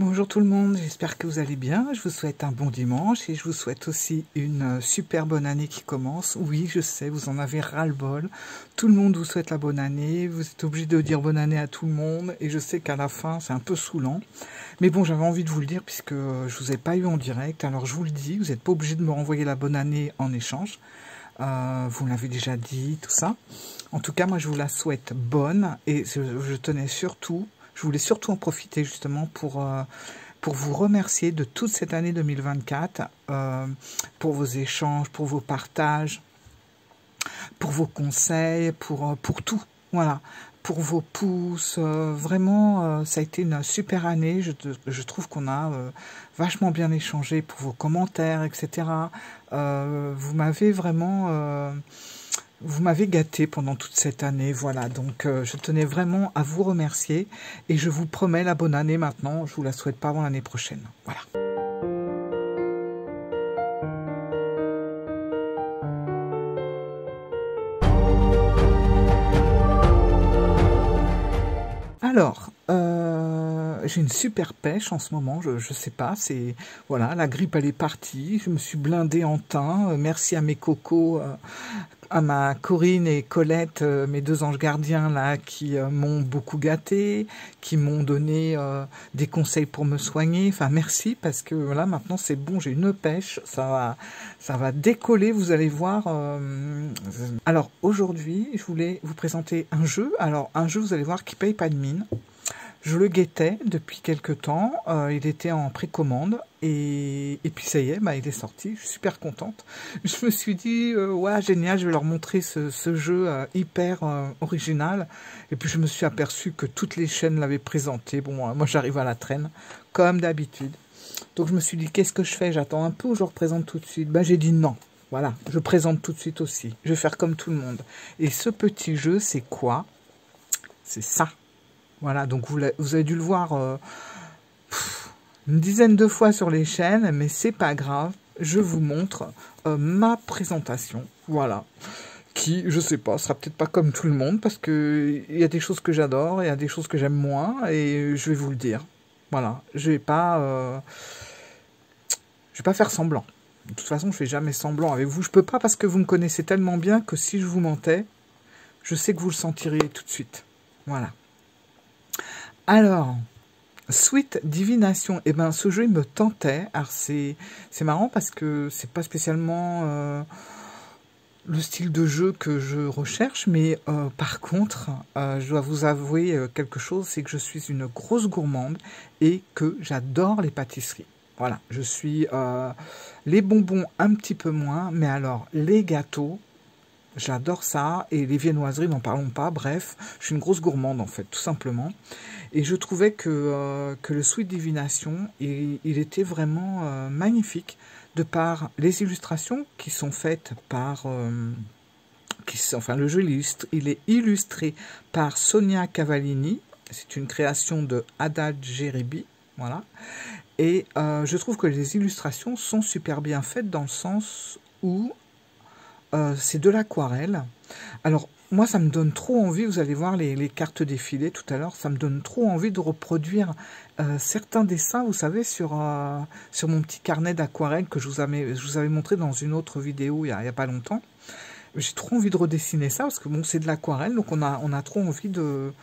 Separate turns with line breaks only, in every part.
Bonjour tout le monde, j'espère que vous allez bien. Je vous souhaite un bon dimanche et je vous souhaite aussi une super bonne année qui commence. Oui, je sais, vous en avez ras-le-bol. Tout le monde vous souhaite la bonne année. Vous êtes obligé de dire bonne année à tout le monde et je sais qu'à la fin, c'est un peu saoulant. Mais bon, j'avais envie de vous le dire puisque je vous ai pas eu en direct. Alors je vous le dis, vous n'êtes pas obligé de me renvoyer la bonne année en échange. Vous l'avez déjà dit, tout ça. En tout cas, moi, je vous la souhaite bonne et je tenais surtout... Je voulais surtout en profiter justement pour vous remercier de toute cette année 2024, pour vos échanges, pour vos partages, pour vos conseils, pour tout. Voilà, pour vos pouces. Vraiment, ça a été une super année. Je trouve qu'on a vachement bien échangé pour vos commentaires, etc. Vous m'avez vraiment... Vous m'avez gâté pendant toute cette année, voilà, donc je tenais vraiment à vous remercier et je vous promets la bonne année maintenant, je vous la souhaite pas avant l'année prochaine, voilà. Alors, j'ai une super pêche en ce moment, je sais pas, c'est... Voilà, la grippe elle est partie, je me suis blindée en thym, merci à mes cocos, à ma Corinne et Colette, mes deux anges gardiens là, qui m'ont beaucoup gâté, qui m'ont donné des conseils pour me soigner, enfin merci, parce que là maintenant c'est bon, j'ai une pêche, ça va décoller, vous allez voir. Alors aujourd'hui, je voulais vous présenter un jeu, alors un jeu vous allez voir qui paye pas de mine. Je le guettais depuis quelques temps, il était en précommande et puis ça y est, bah, il est sorti, je suis super contente. Je me suis dit, ouais génial, je vais leur montrer ce jeu hyper original. Et puis je me suis aperçu que toutes les chaînes l'avaient présenté. Bon, moi j'arrive à la traîne, comme d'habitude. Donc je me suis dit, qu'est-ce que je fais? J'attends un peu ou je représente tout de suite? Bah, j'ai dit non. Voilà, je présente tout de suite aussi. Je vais faire comme tout le monde. Et ce petit jeu, c'est quoi? C'est ça. Voilà, donc vous avez dû le voir une dizaine de fois sur les chaînes, mais c'est pas grave. Je vous montre ma présentation, voilà, qui, je sais pas, sera peut-être pas comme tout le monde, parce que il y a des choses que j'adore, il y a des choses que j'aime moins, et je vais vous le dire. Voilà, je vais pas faire semblant. De toute façon, je fais jamais semblant avec vous. Je peux pas parce que vous me connaissez tellement bien que si je vous mentais, je sais que vous le sentirez tout de suite. Voilà. Alors, Sweet Divination, eh ben, ce jeu il me tentait. Alors c'est marrant parce que c'est pas spécialement le style de jeu que je recherche, mais par contre, je dois vous avouer quelque chose, c'est que je suis une grosse gourmande et que j'adore les pâtisseries. Voilà, je suis les bonbons un petit peu moins, mais alors les gâteaux, j'adore ça, et les viennoiseries, n'en parlons pas, bref, je suis une grosse gourmande en fait, tout simplement. Et je trouvais que le Sweet Divination, il était vraiment magnifique, de par les illustrations qui sont faites par... enfin, le jeu, il est illustré par Sonia Cavallini, c'est une création de Haddad Jeribi, voilà. Et je trouve que les illustrations sont super bien faites dans le sens où c'est de l'aquarelle. Alors, moi, ça me donne trop envie, vous allez voir les cartes défilées tout à l'heure, ça me donne trop envie de reproduire certains dessins, vous savez, sur mon petit carnet d'aquarelle que je vous avais montré dans une autre vidéo il y a pas longtemps. J'ai trop envie de redessiner ça, parce que bon, c'est de l'aquarelle, donc on a trop envie de,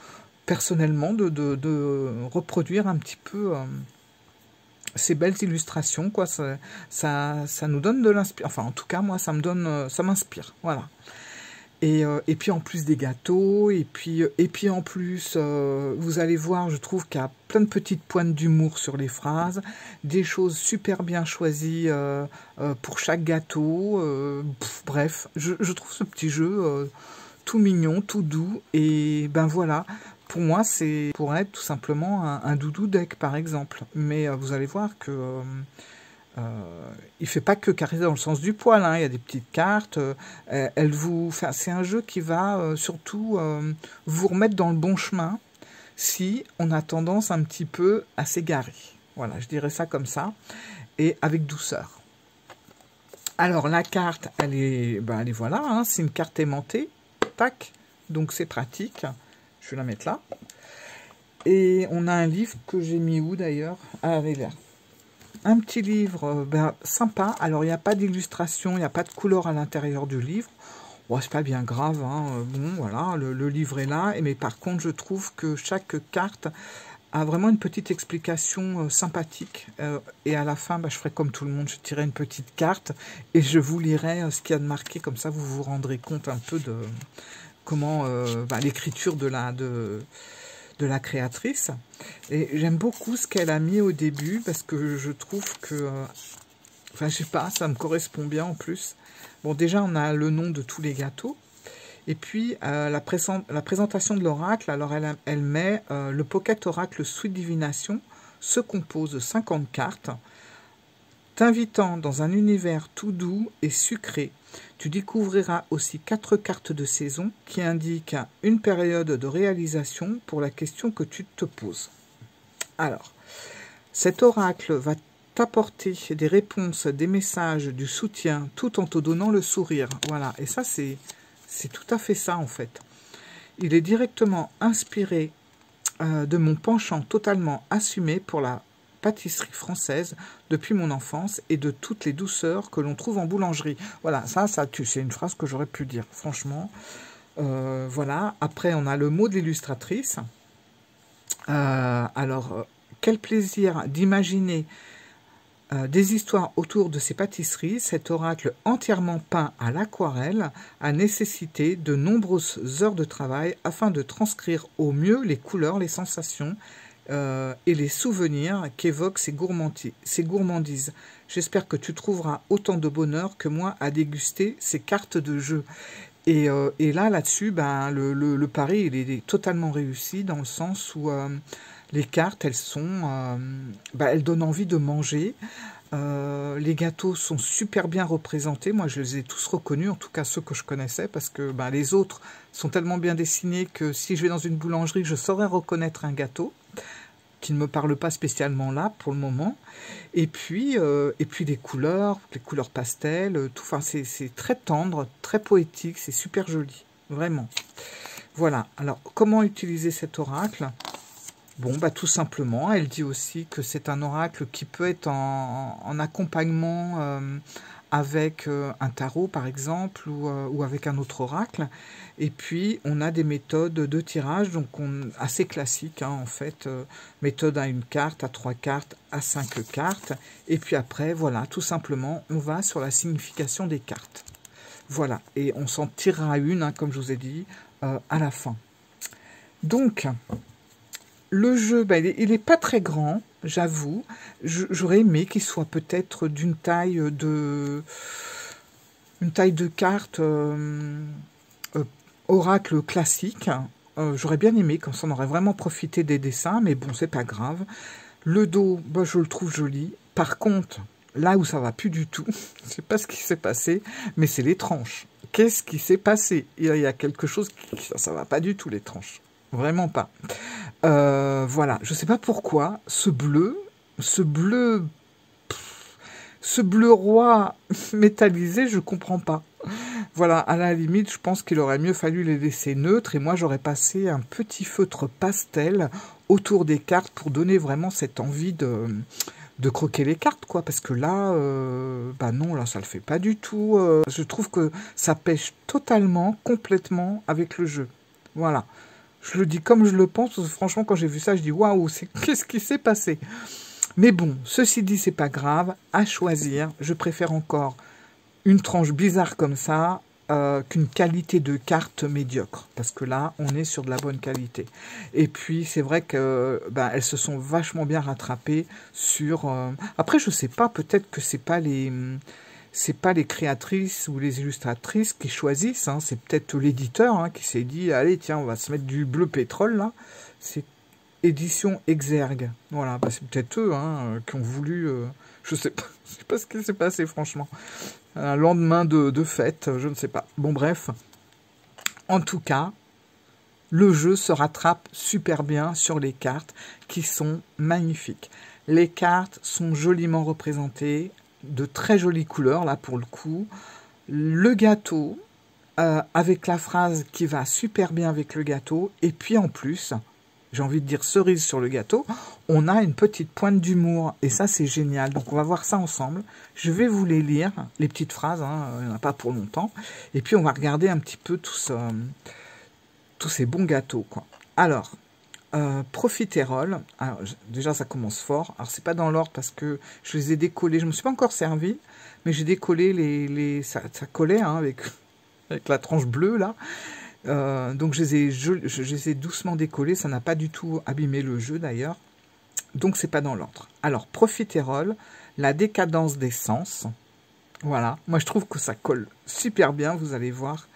personnellement, de reproduire un petit peu... ces belles illustrations, quoi, ça nous donne de l'inspiration. Enfin, en tout cas, moi, ça m'inspire, voilà. Et puis en plus des gâteaux, et puis en plus, vous allez voir, je trouve qu'il y a plein de petites pointes d'humour sur les phrases, des choses super bien choisies pour chaque gâteau. Bref, je trouve ce petit jeu tout mignon, tout doux, et ben voilà. Pour moi, c'est pour être tout simplement un doudou deck, par exemple. Mais vous allez voir que il fait pas que carré dans le sens du poil. Hein. Il y a des petites cartes. Enfin, c'est un jeu qui va surtout vous remettre dans le bon chemin si on a tendance un petit peu à s'égarer. Voilà, je dirais ça comme ça. Et avec douceur. Alors, la carte, elle est voilà. Hein, c'est une carte aimantée. Tac. Donc, c'est pratique. Je vais la mettre là. Et on a un livre que j'ai mis où d'ailleurs? Ah, là. Un petit livre sympa. Alors, il n'y a pas d'illustration, il n'y a pas de couleur à l'intérieur du livre. Bon, c'est pas bien grave, hein. Bon, voilà, le livre est là. Mais par contre, je trouve que chaque carte a vraiment une petite explication sympathique. Et à la fin, je ferai comme tout le monde, je tirerai une petite carte et je vous lirai ce qu'il y a de marqué. Comme ça, vous vous rendrez compte un peu de comment l'écriture de la créatrice. Et j'aime beaucoup ce qu'elle a mis au début parce que je trouve que, je sais pas, ça me correspond bien en plus. Bon, déjà, on a le nom de tous les gâteaux. Et puis, la présentation de l'oracle, alors elle met le Pocket Oracle Sweet Divination se compose de 50 cartes, t'invitant dans un univers tout doux et sucré. Tu découvriras aussi 4 cartes de saison qui indiquent une période de réalisation pour la question que tu te poses. Alors, cet oracle va t'apporter des réponses, des messages, du soutien, tout en te donnant le sourire. Voilà, et ça c'est tout à fait ça en fait. Il est directement inspiré de mon penchant totalement assumé pour la pâtisserie française depuis mon enfance et de toutes les douceurs que l'on trouve en boulangerie. Voilà, ça tue, c'est une phrase que j'aurais pu dire, franchement. Voilà, après on a le mot de l'illustratrice. Alors, quel plaisir d'imaginer des histoires autour de ces pâtisseries. Cet oracle entièrement peint à l'aquarelle a nécessité de nombreuses heures de travail afin de transcrire au mieux les couleurs, les sensations et les souvenirs qu'évoquent ces gourmandises. J'espère que tu trouveras autant de bonheur que moi à déguster ces cartes de jeu. Et là-dessus, le pari il est totalement réussi dans le sens où les cartes, elles donnent envie de manger. Les gâteaux sont super bien représentés. Moi, je les ai tous reconnus, en tout cas ceux que je connaissais, parce que les autres sont tellement bien dessinés que si je vais dans une boulangerie, je saurais reconnaître un gâteau qui ne me parle pas spécialement là pour le moment. Et puis les couleurs pastel, tout. Enfin, c'est très tendre, très poétique, c'est super joli, vraiment. Voilà. Alors, comment utiliser cet oracle? Bon, tout simplement, elle dit aussi que c'est un oracle qui peut être en accompagnement avec un tarot, par exemple, ou avec un autre oracle. Et puis, on a des méthodes de tirage, donc assez classiques, hein, en fait. Méthode à 1 carte, à 3 cartes, à 5 cartes. Et puis après, voilà, tout simplement, on va sur la signification des cartes. Voilà, et on s'en tirera une, hein, comme je vous ai dit, à la fin. Donc... le jeu, il n'est pas très grand, j'avoue. J'aurais aimé qu'il soit peut-être d'une taille de... une taille de carte oracle classique. J'aurais bien aimé, comme ça on aurait vraiment profité des dessins, mais bon, c'est pas grave. Le dos, je le trouve joli. Par contre, là où ça va plus du tout, je sais pas ce qui s'est passé, mais c'est les tranches. Qu'est-ce qui s'est passé? Il y a quelque chose ça va pas du tout, les tranches. Vraiment pas. Voilà, je sais pas pourquoi, ce bleu roi métallisé, je comprends pas. Voilà, à la limite, je pense qu'il aurait mieux fallu les laisser neutres et moi j'aurais passé un petit feutre pastel autour des cartes pour donner vraiment cette envie de croquer les cartes, quoi, parce que là, non, là, ça le fait pas du tout. Je trouve que ça pêche totalement, complètement avec le jeu. Voilà. Je le dis comme je le pense, parce que franchement, quand j'ai vu ça, je dis waouh, qu'est-ce qui s'est passé? Mais bon, ceci dit, c'est pas grave. À choisir, je préfère encore une tranche bizarre comme ça qu'une qualité de carte médiocre, parce que là, on est sur de la bonne qualité. Et puis, c'est vrai que elles se sont vachement bien rattrapées sur. Après, je sais pas, peut-être que c'est pas les créatrices ou les illustratrices qui choisissent, hein, c'est peut-être l'éditeur qui s'est dit, allez, tiens, on va se mettre du bleu pétrole, là. C'est édition Exergue. Voilà, c'est peut-être eux qui ont voulu... je sais pas ce qui s'est passé, franchement. Un lendemain de fête, je ne sais pas. Bon, bref. En tout cas, le jeu se rattrape super bien sur les cartes, qui sont magnifiques. Les cartes sont joliment représentées, de très jolies couleurs, là, pour le coup. Le gâteau, avec la phrase qui va super bien avec le gâteau. Et puis, en plus, j'ai envie de dire cerise sur le gâteau, on a une petite pointe d'humour. Et ça, c'est génial. Donc, on va voir ça ensemble. Je vais vous les lire, les petites phrases, hein, il n'y en a pas pour longtemps. Et puis, on va regarder un petit peu tous ces bons gâteaux, quoi. Alors, profiterole. Alors, déjà, ça commence fort. Alors, c'est pas dans l'ordre parce que je les ai décollés. Je me suis pas encore servi, mais j'ai décollé ça collait hein, avec la tranche bleue, là. Donc, je les ai doucement décollés. Ça n'a pas du tout abîmé le jeu, d'ailleurs. Donc, c'est pas dans l'ordre. Alors, profiterole, la décadence des sens. Voilà. Moi, je trouve que ça colle super bien, vous allez voir.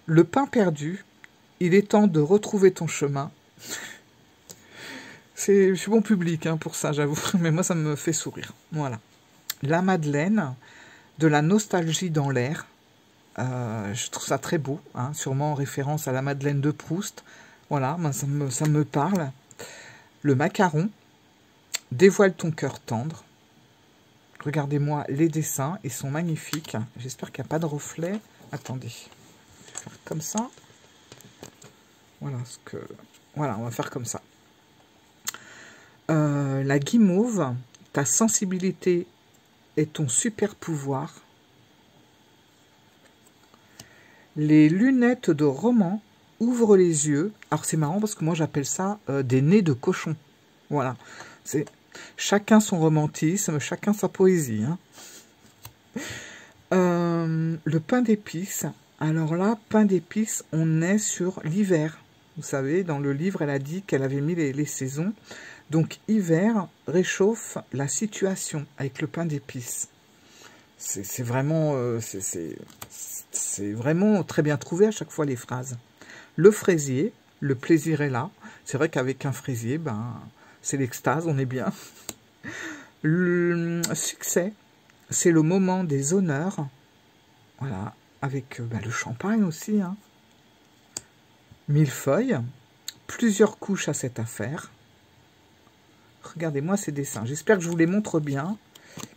Le pain perdu, il est temps de retrouver ton chemin. Je suis bon public hein, pour ça, j'avoue, mais moi, ça me fait sourire. Voilà. La Madeleine, de la nostalgie dans l'air. Je trouve ça très beau, hein, sûrement en référence à la Madeleine de Proust. Voilà, moi, ça me parle. Le macaron, dévoile ton cœur tendre. Regardez-moi les dessins, ils sont magnifiques. J'espère qu'il n'y a pas de reflet. Attendez, je vais faire comme ça. Voilà, on va faire comme ça. La guimauve, ta sensibilité est ton super pouvoir. Les lunettes de roman ouvrent les yeux. Alors c'est marrant parce que moi j'appelle ça des nez de cochon. Voilà, c'est chacun son romantisme, chacun sa poésie. Hein. Le pain d'épices. Alors là, pain d'épices, on est sur l'hiver. Vous savez, dans le livre, elle a dit qu'elle avait mis les saisons. Donc, hiver réchauffe la situation avec le pain d'épices. C'est vraiment, c'est vraiment très bien trouvé à chaque fois les phrases. Le fraisier, le plaisir est là. C'est vrai qu'avec un fraisier, ben, c'est l'extase, on est bien. Le succès, c'est le moment des honneurs. Voilà, avec le champagne aussi. Hein. Millefeuille, plusieurs couches à cette affaire. Regardez-moi ces dessins. J'espère que je vous les montre bien,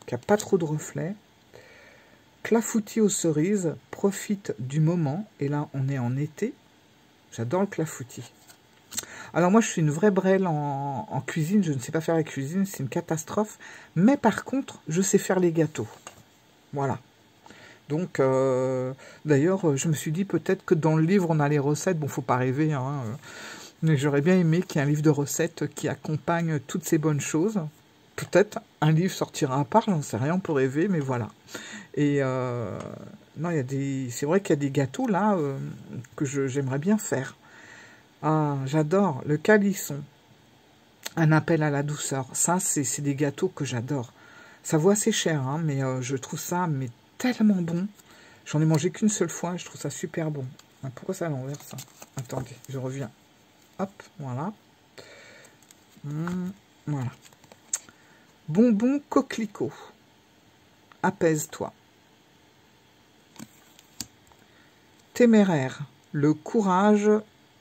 qu'il n'y a pas trop de reflets. Clafoutis aux cerises, profite du moment. Et là, on est en été. J'adore le clafoutis. Alors moi, je suis une vraie brêle en cuisine. Je ne sais pas faire la cuisine, c'est une catastrophe. Mais par contre, je sais faire les gâteaux. Voilà. Donc, d'ailleurs, je me suis dit peut-être que dans le livre, on a les recettes. Bon, faut pas rêver, hein. Mais j'aurais bien aimé qu'il y ait un livre de recettes qui accompagne toutes ces bonnes choses. Peut-être un livre sortira à part, j'en sais rien, on peut rêver, mais voilà. Et non, c'est vrai qu'il y a des gâteaux là que j'aimerais bien faire. Ah, j'adore le calisson. Un appel à la douceur. Ça, c'est des gâteaux que j'adore. Ça vaut assez cher, hein, mais je trouve ça tellement bon. J'en ai mangé qu'une seule fois, je trouve ça super bon. Pourquoi ça à l'envers, ça? Attendez, je reviens. Hop, voilà. Voilà. Bonbon coquelicot. Apaise-toi. Téméraire. Le courage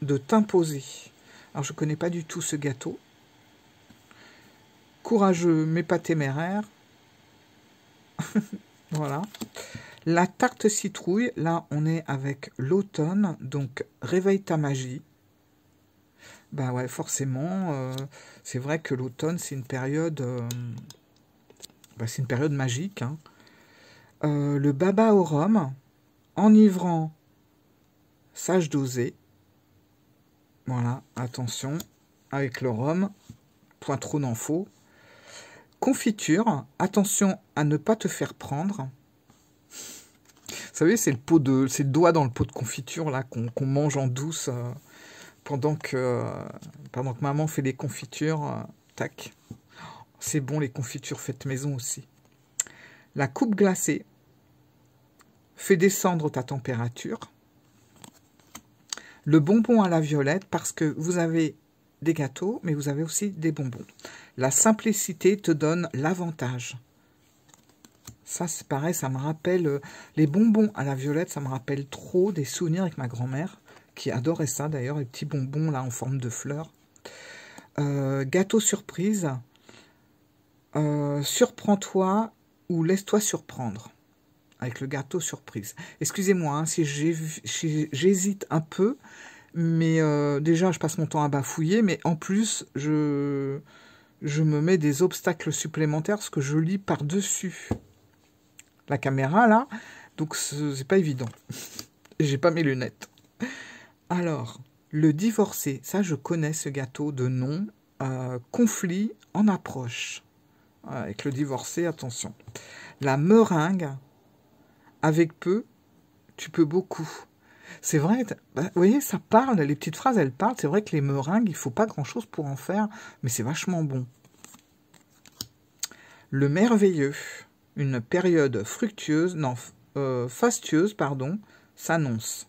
de t'imposer. Alors, je ne connais pas du tout ce gâteau. Courageux, mais pas téméraire. Voilà. La tarte citrouille. Là, on est avec l'automne. Donc, réveille ta magie. Ben ouais, forcément, c'est vrai que l'automne, c'est une période, magique. Hein. Le baba au rhum, enivrant, sage doser. Voilà, attention, avec le rhum, point trop n'en faut. Confiture, attention à ne pas te faire prendre. Vous savez, c'est le doigt dans le pot de confiture là qu'on mange en douce. Pendant que maman fait les confitures, tac. C'est bon, les confitures faites maison aussi. La coupe glacée fait descendre ta température. Le bonbon à la violette, parce que vous avez des gâteaux, mais vous avez aussi des bonbons. La simplicité te donne l'avantage. Ça, c'est pareil, ça me rappelle... les bonbons à la violette, ça me rappelle trop des souvenirs avec ma grand-mère, qui adorait ça d'ailleurs, les petits bonbons là en forme de fleurs. Gâteau surprise. Surprends-toi ou laisse-toi surprendre. Avec le gâteau surprise. Excusez-moi hein, si j'hésite un peu, Mais déjà, je passe mon temps à bafouiller, mais en plus, je me mets des obstacles supplémentaires parce que je lis par-dessus la caméra, là. Donc, c'est pas évident. J'ai pas mes lunettes. Alors, le divorcé, ça, je connais ce gâteau de nom. Conflit en approche. Avec le divorcé, attention. La meringue, avec peu, tu peux beaucoup. C'est vrai, vous voyez, ça parle, les petites phrases, elles parlent. C'est vrai que les meringues, il faut pas grand-chose pour en faire, mais c'est vachement bon. Le merveilleux, une période fructueuse, non, fastueuse, pardon, s'annonce.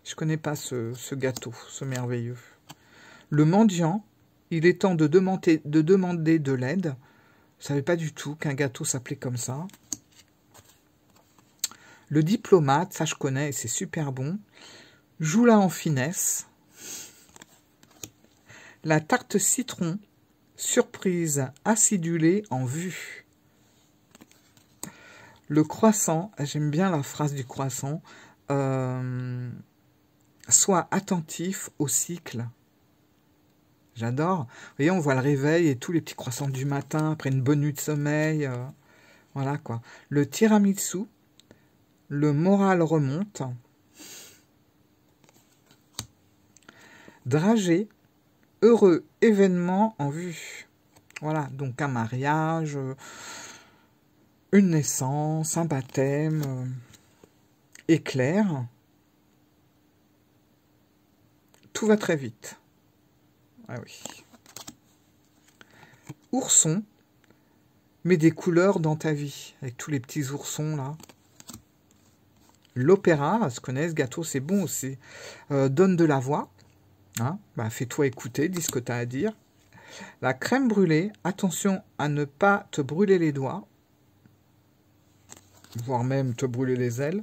Je connais pas ce gâteau, ce merveilleux. Le mendiant, il est temps de demander de l'aide. Je savais pas du tout qu'un gâteau s'appelait comme ça. Le diplomate, ça je connais et c'est super bon. Joue-la en finesse. La tarte citron, surprise acidulée en vue. Le croissant, j'aime bien la phrase du croissant. Sois attentif au cycle. J'adore. Vous voyez, on voit le réveil et tous les petits croissants du matin après une bonne nuit de sommeil. Voilà quoi. Le tiramisu, le moral remonte. Dragée, heureux événement en vue. Voilà, donc un mariage, une naissance, un baptême, éclair. Tout va très vite. Ah oui. Ourson, mets des couleurs dans ta vie, avec tous les petits oursons là. L'opéra, je connais ce gâteau, c'est bon aussi. Donne de la voix. Hein, bah, fais-toi écouter, dis ce que tu as à dire. La crème brûlée, attention à ne pas te brûler les doigts, voire même te brûler les ailes.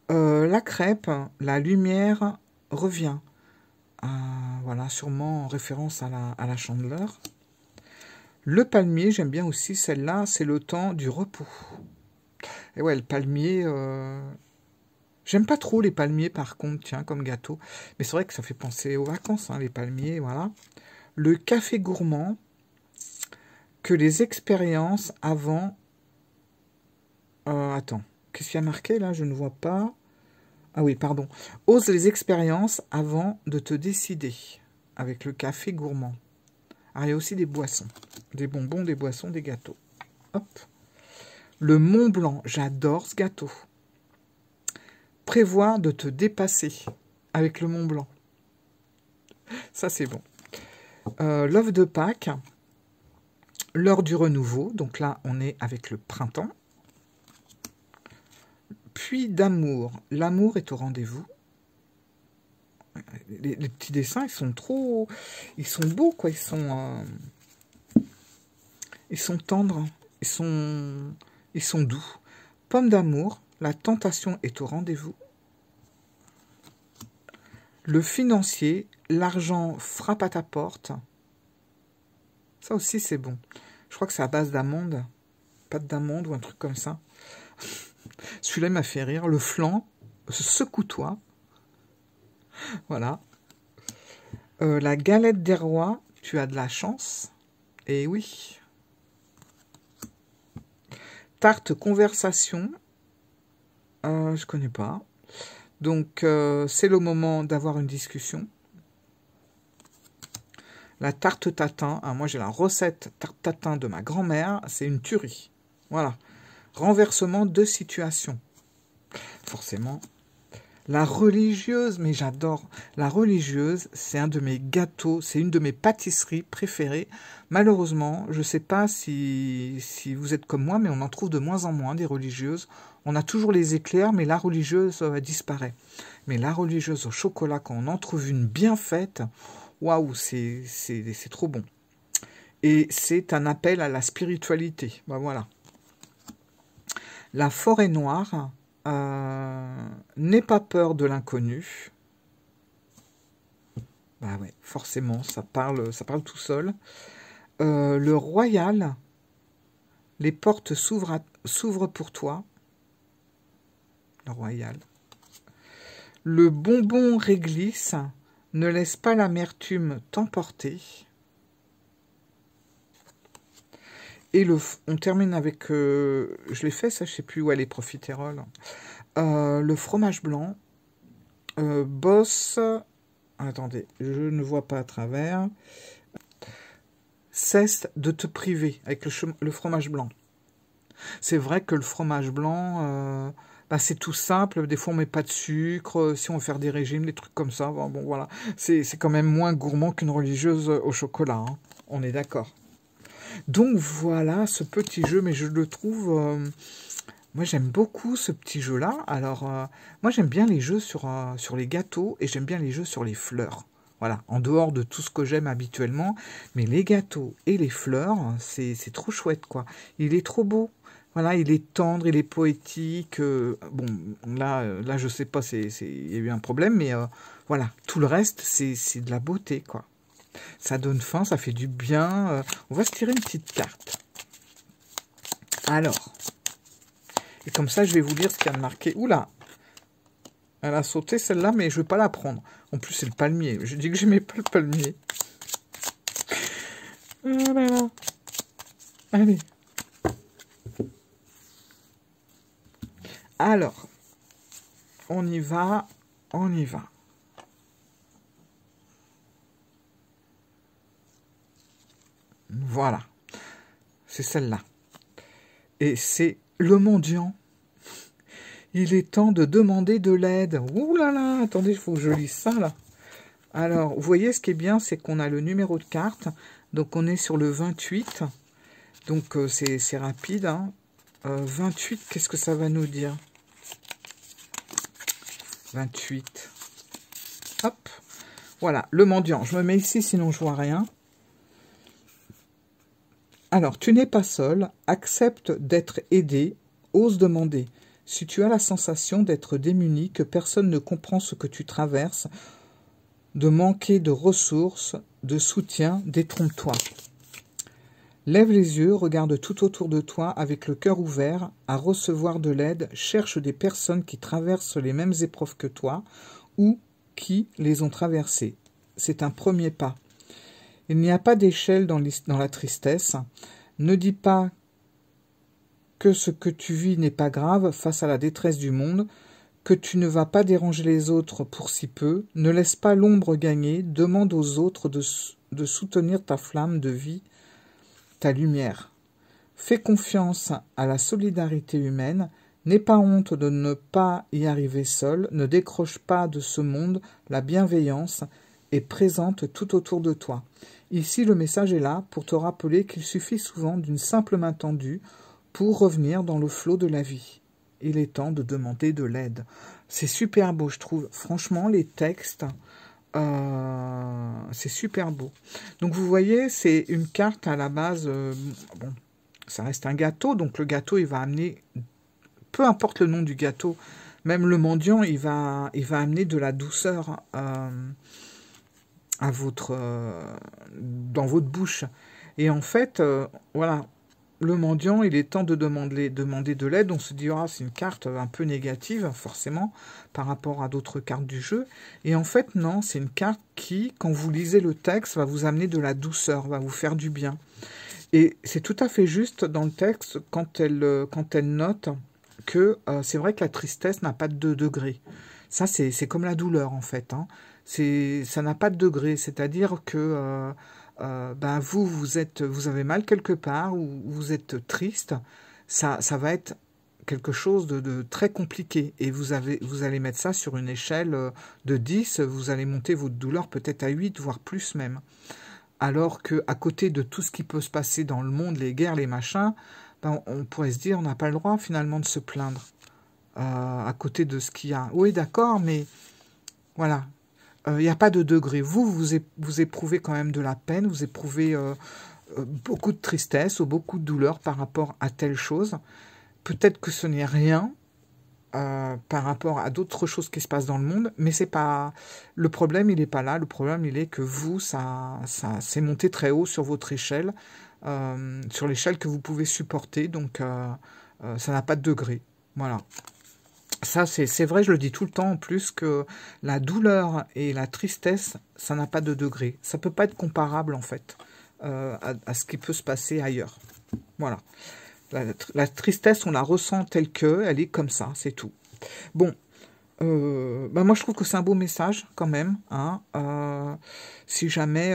La crêpe, la lumière revient. Voilà, sûrement en référence à la Chandeleur. Le palmier, j'aime bien aussi celle-là, c'est le temps du repos. Et ouais, le palmier... J'aime pas trop les palmiers par contre, tiens, comme gâteau. Mais c'est vrai que ça fait penser aux vacances, hein, les palmiers, voilà. Le café gourmand, que les expériences avant... attends, qu'est-ce qu'il y a marqué là? Je ne vois pas. Ah oui, pardon. Ose les expériences avant de te décider. Avec le café gourmand. Alors, il y a aussi des boissons. Des bonbons, des boissons, des gâteaux. Hop. Le Mont Blanc, j'adore ce gâteau. Prévois de te dépasser avec le Mont Blanc. Ça, c'est bon. L'œuf de Pâques. L'heure du renouveau. Donc là, on est avec le printemps. Puis d'amour. L'amour est au rendez-vous. Les petits dessins, ils sont trop... Ils sont beaux, quoi. Ils sont tendres. Ils sont doux. Pomme d'amour. La tentation est au rendez-vous. Le financier. L'argent frappe à ta porte. Ça aussi, c'est bon. Je crois que c'est à base d'amandes. Pâte d'amande ou un truc comme ça. Celui-là m'a fait rire. Le flanc. Secoue-toi. Voilà. La galette des rois, tu as de la chance. Et oui. Tarte conversation, je connais pas. Donc, c'est le moment d'avoir une discussion. La tarte tatin, hein, moi j'ai la recette tarte tatin de ma grand-mère, c'est une tuerie. Voilà. Renversement de situation. Forcément. La religieuse, mais j'adore. La religieuse, c'est un de mes gâteaux, c'est une de mes pâtisseries préférées. Malheureusement, je ne sais pas si vous êtes comme moi, mais on en trouve de moins en moins des religieuses. On a toujours les éclairs, mais la religieuse disparaît. Mais la religieuse au chocolat, quand on en trouve une bien faite, waouh, c'est trop bon. Et c'est un appel à la spiritualité. Ben voilà. La forêt noire... n'aie pas peur de l'inconnu. Bah ouais, forcément, ça parle tout seul. Le royal, les portes s'ouvrent pour toi. Le royal. Le bonbon réglisse ne laisse pas l'amertume t'emporter. Et on termine avec, je l'ai fait ça, je sais plus où elle est, profiterole. Le fromage blanc, bosse, attendez, je ne vois pas à travers. Cesse de te priver avec le fromage blanc. C'est vrai que le fromage blanc, bah, c'est tout simple. Des fois, on met pas de sucre. Si on veut faire des régimes, des trucs comme ça, bon voilà. C'est quand même moins gourmand qu'une religieuse au chocolat. Hein. On est d'accord. Donc voilà ce petit jeu, mais je le trouve... moi j'aime beaucoup ce petit jeu-là. Alors moi j'aime bien les jeux sur les gâteaux et j'aime bien les jeux sur les fleurs. Voilà, en dehors de tout ce que j'aime habituellement. Mais les gâteaux et les fleurs, c'est trop chouette quoi. Il est trop beau. Voilà, il est tendre, il est poétique. Bon, là je sais pas, il y a eu un problème, mais voilà, tout le reste c'est de la beauté quoi. Ça donne faim, ça fait du bien. On va se tirer une petite carte. Alors, et comme ça, je vais vous dire ce qu'il y a de marqué. Oula, elle a sauté celle-là, mais je ne veux pas la prendre. En plus, c'est le palmier. Je dis que j'aimais pas le palmier. Oh là là. Allez. Alors, on y va, on y va. Voilà, c'est celle-là. Et c'est le mendiant. Il est temps de demander de l'aide. Ouh là là, attendez, il faut que je lise ça là. Alors, vous voyez, ce qui est bien, c'est qu'on a le numéro de carte. Donc, on est sur le 28. Donc, c'est rapide. Hein. 28, qu'est-ce que ça va nous dire? 28. Hop. Voilà, le mendiant. Je me mets ici, sinon je vois rien. Alors, tu n'es pas seul, accepte d'être aidé, ose demander. Si tu as la sensation d'être démuni, que personne ne comprend ce que tu traverses, de manquer de ressources, de soutien, détrompe-toi. Lève les yeux, regarde tout autour de toi avec le cœur ouvert à recevoir de l'aide, cherche des personnes qui traversent les mêmes épreuves que toi ou qui les ont traversées. C'est un premier pas. Il n'y a pas d'échelle dans la tristesse. Ne dis pas que ce que tu vis n'est pas grave face à la détresse du monde, que tu ne vas pas déranger les autres pour si peu. Ne laisse pas l'ombre gagner. Demande aux autres de soutenir ta flamme de vie, ta lumière. Fais confiance à la solidarité humaine. N'aie pas honte de ne pas y arriver seul. Ne décroche pas de ce monde. La bienveillance est présente tout autour de toi. Ici, le message est là pour te rappeler qu'il suffit souvent d'une simple main tendue pour revenir dans le flot de la vie. Il est temps de demander de l'aide. C'est super beau, je trouve. Franchement, les textes, c'est super beau. Donc, vous voyez, c'est une carte à la base. Bon, ça reste un gâteau. Donc, le gâteau, il va amener, peu importe le nom du gâteau, même le mendiant, il va amener de la douceur à dans votre bouche. Et en fait, voilà. Le mendiant, il est temps de demander de l'aide. On se dit, ah, c'est une carte un peu négative, forcément, par rapport à d'autres cartes du jeu. Et en fait, non, c'est une carte qui, quand vous lisez le texte, va vous amener de la douceur, va vous faire du bien. Et c'est tout à fait juste dans le texte quand elle note que c'est vrai que la tristesse n'a pas de degré. Ça, c'est comme la douleur, en fait. Hein. Ça n'a pas de degré, c'est-à-dire que... ben vous avez mal quelque part, ou vous êtes triste, ça va être quelque chose de très compliqué. Et vous allez mettre ça sur une échelle de 10, vous allez monter votre douleur peut-être à 8, voire plus même. Alors qu'à côté de tout ce qui peut se passer dans le monde, les guerres, les machins, ben on pourrait se dire on n'a pas le droit finalement de se plaindre. À côté de ce qu'il y a. Oui, d'accord, mais voilà. Il n'y a pas de degré. Vous éprouvez quand même de la peine, vous éprouvez beaucoup de tristesse ou beaucoup de douleur par rapport à telle chose. Peut-être que ce n'est rien par rapport à d'autres choses qui se passent dans le monde, mais c'est pas... Le problème, il n'est pas là. Le problème, il est que vous, ça s'est monté très haut sur votre échelle, sur l'échelle que vous pouvez supporter, donc ça n'a pas de degré. Voilà. Ça, c'est vrai, je le dis tout le temps en plus, que la douleur et la tristesse, ça n'a pas de degré. Ça peut pas être comparable, en fait, à ce qui peut se passer ailleurs. Voilà. La tristesse, on la ressent telle que, elle est comme ça, c'est tout. Bon, ben moi je trouve que c'est un beau message quand même. Hein, si jamais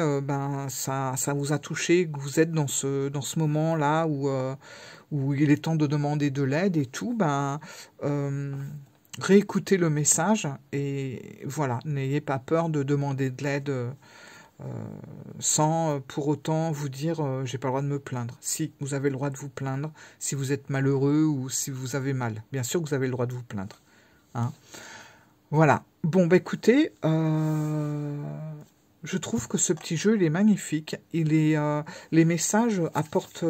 ça vous a touché, que vous êtes dans ce moment-là où il est temps de demander de l'aide et tout, réécoutez le message et voilà, n'ayez pas peur de demander de l'aide sans pour autant vous dire j'ai pas le droit de me plaindre. Si, vous avez le droit de vous plaindre, si vous êtes malheureux ou si vous avez mal. Bien sûr que vous avez le droit de vous plaindre. Hein. Voilà. Bon, bah écoutez, je trouve que ce petit jeu, il est magnifique. Les messages apportent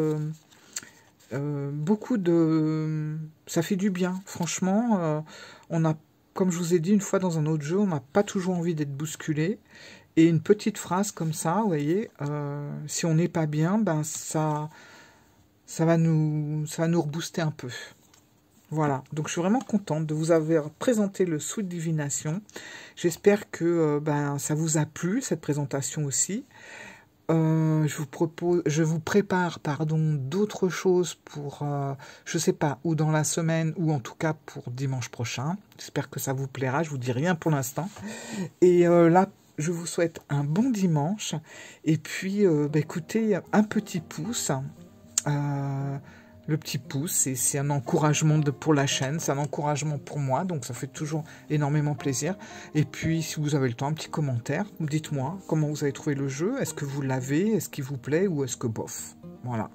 beaucoup de... Ça fait du bien. Franchement, on a, comme je vous ai dit une fois dans un autre jeu, on n'a pas toujours envie d'être bousculé. Et une petite phrase comme ça, vous voyez, si on n'est pas bien, ça va nous rebooster un peu. Voilà, donc je suis vraiment contente de vous avoir présenté le Sweet Divination. J'espère que ça vous a plu, cette présentation aussi. Je vous prépare d'autres choses pour, je sais pas, ou dans la semaine, ou en tout cas pour dimanche prochain. J'espère que ça vous plaira, je vous dis rien pour l'instant. Et là, je vous souhaite un bon dimanche. Et puis, écoutez, un petit pouce. Le petit pouce, c'est un encouragement pour la chaîne, c'est un encouragement pour moi, donc ça fait toujours énormément plaisir. Et puis, si vous avez le temps, un petit commentaire, dites-moi comment vous avez trouvé le jeu, est-ce que vous l'avez, est-ce qu'il vous plaît ou est-ce que bof. Voilà.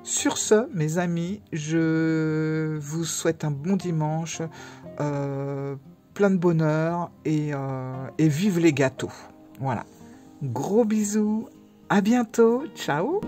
Sur ce, mes amis, je vous souhaite un bon dimanche, plein de bonheur et vive les gâteaux. Voilà. Gros bisous, à bientôt, ciao.